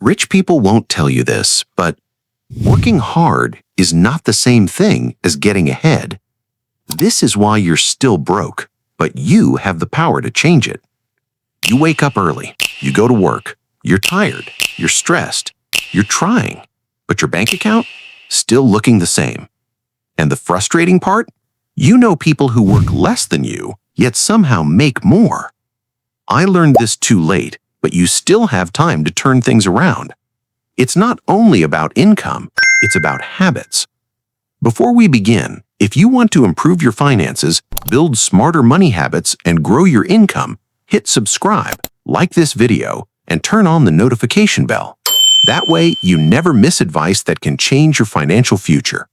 Rich people won't tell you this, but working hard is not the same thing as getting ahead. This is why you're still broke, but you have the power to change it. You wake up early, you go to work, you're tired, you're stressed, you're trying, but your bank account? Still looking the same. And the frustrating part? You know people who work less than you, yet somehow make more. I learned this too late, but you still have time to turn things around. It's not only about income, it's about habits. Before we begin, if you want to improve your finances, build smarter money habits, and grow your income, hit subscribe, like this video, and turn on the notification bell. That way, you never miss advice that can change your financial future.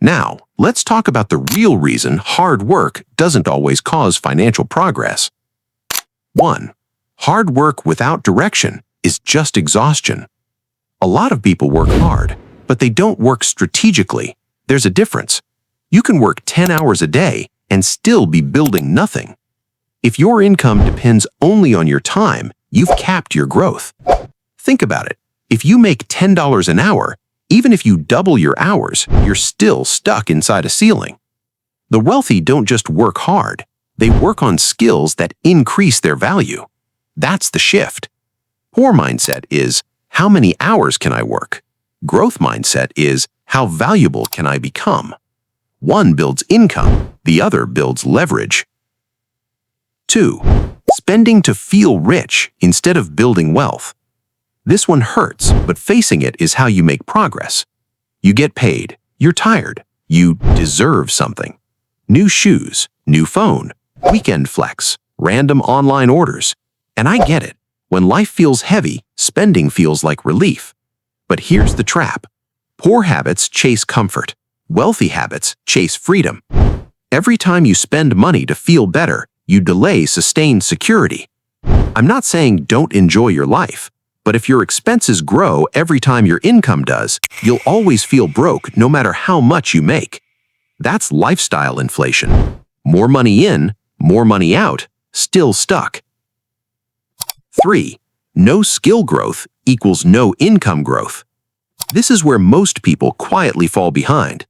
Now, let's talk about the real reason hard work doesn't always cause financial progress. 1. Hard work without direction is just exhaustion. A lot of people work hard, but they don't work strategically. There's a difference. You can work 10 hours a day and still be building nothing. If your income depends only on your time, you've capped your growth. Think about it. If you make $10 an hour, even if you double your hours, you're still stuck inside a ceiling. The wealthy don't just work hard. They work on skills that increase their value. That's the shift. Poor mindset is, how many hours can I work? Growth mindset is, how valuable can I become? One builds income, the other builds leverage. 2. Spending to feel rich instead of building wealth. This one hurts, but facing it is how you make progress. You get paid, you're tired, you deserve something. New shoes, new phone, weekend flex, random online orders. And I get it. When life feels heavy, spending feels like relief. But here's the trap. Poor habits chase comfort. Wealthy habits chase freedom. Every time you spend money to feel better, you delay sustained security. I'm not saying don't enjoy your life, but if your expenses grow every time your income does, you'll always feel broke no matter how much you make. That's lifestyle inflation. More money in, more money out, still stuck. 3. No skill growth equals no income growth. This is where most people quietly fall behind.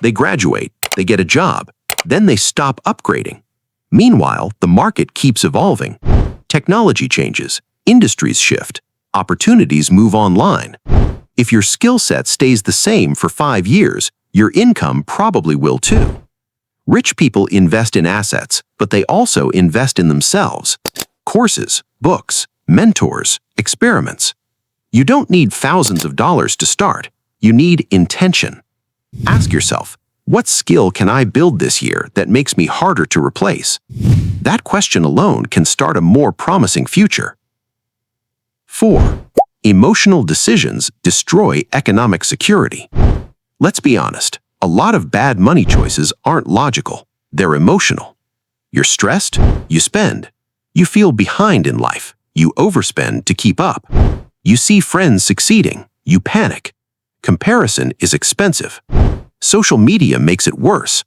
They graduate, they get a job, then they stop upgrading. Meanwhile, the market keeps evolving. Technology changes, industries shift, opportunities move online. If your skill set stays the same for 5 years, your income probably will too. Rich people invest in assets, but they also invest in themselves. Courses, books, mentors, experiments. You don't need thousands of dollars to start. You need intention. Ask yourself, what skill can I build this year that makes me harder to replace? That question alone can start a more promising future. 4. Emotional decisions destroy economic security. Let's be honest, a lot of bad money choices aren't logical, they're emotional. You're stressed, you spend. You feel behind in life, you overspend to keep up. You see friends succeeding, you panic. Comparison is expensive. Social media makes it worse.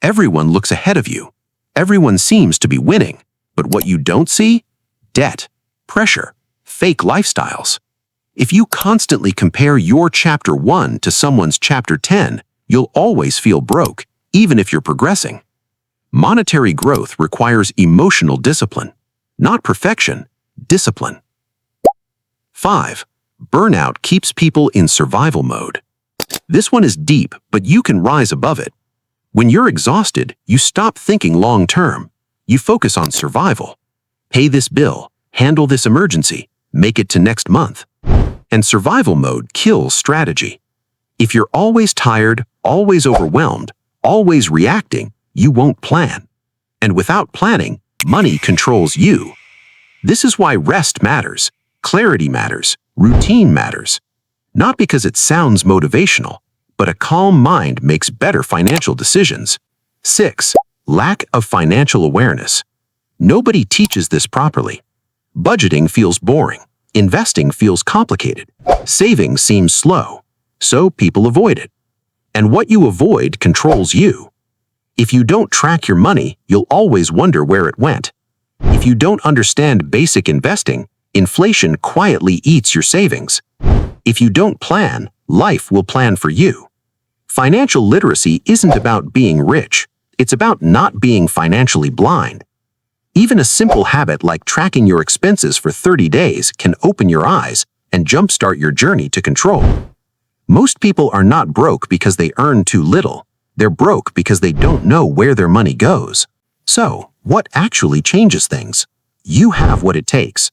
Everyone looks ahead of you. Everyone seems to be winning. But what you don't see? Debt, pressure, fake lifestyles. If you constantly compare your chapter 1 to someone's chapter 10, you'll always feel broke, even if you're progressing. Monetary growth requires emotional discipline. Not perfection, discipline. 5. Burnout keeps people in survival mode. This one is deep, but you can rise above it. When you're exhausted, you stop thinking long-term. You focus on survival. Pay this bill, handle this emergency, make it to next month. And survival mode kills strategy. If you're always tired, always overwhelmed, always reacting, you won't plan. And without planning, money controls you. This is why rest matters, clarity matters, routine matters. Not because it sounds motivational, but a calm mind makes better financial decisions. 6. Lack of financial awareness. Nobody teaches this properly. Budgeting feels boring. Investing feels complicated. Saving seems slow. So people avoid it. And what you avoid controls you. If you don't track your money, you'll always wonder where it went. If you don't understand basic investing, inflation quietly eats your savings. If you don't plan, life will plan for you. Financial literacy isn't about being rich. It's about not being financially blind. Even a simple habit like tracking your expenses for 30 days can open your eyes and jumpstart your journey to control. Most people are not broke because they earn too little. They're broke because they don't know where their money goes. So, what actually changes things? You have what it takes.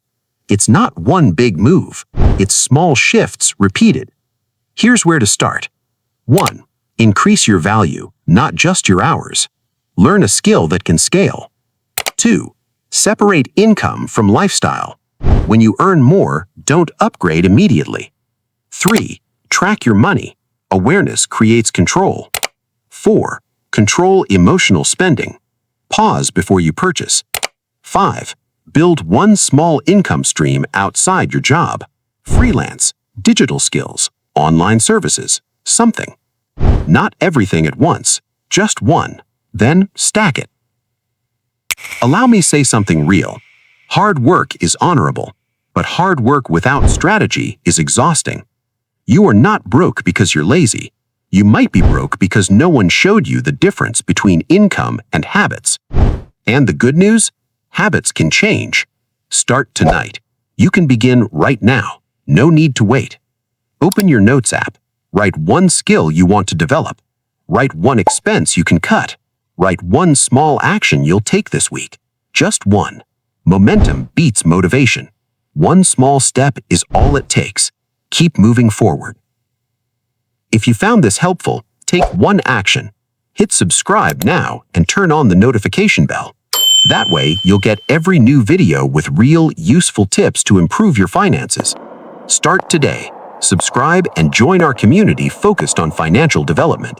It's not one big move. It's small shifts repeated. Here's where to start. 1. Increase your value, not just your hours. Learn a skill that can scale. 2. Separate income from lifestyle. When you earn more, don't upgrade immediately. 3. Track your money. Awareness creates control. 4. Control emotional spending. Pause before you purchase. 5. Build one small income stream outside your job. Freelance, digital skills, online services, something. Not everything at once, just one. Then stack it. Allow me say something real. Hard work is honorable, but hard work without strategy is exhausting. You are not broke because you're lazy. You might be broke because no one showed you the difference between income and habits. And the good news? Habits can change. Start tonight. You can begin right now. No need to wait. Open your Notes app. Write one skill you want to develop. Write one expense you can cut. Write one small action you'll take this week. Just one. Momentum beats motivation. One small step is all it takes. Keep moving forward. If you found this helpful, take one action. Hit subscribe now and turn on the notification bell. That way, you'll get every new video with real, useful tips to improve your finances. Start today. Subscribe and join our community focused on financial development.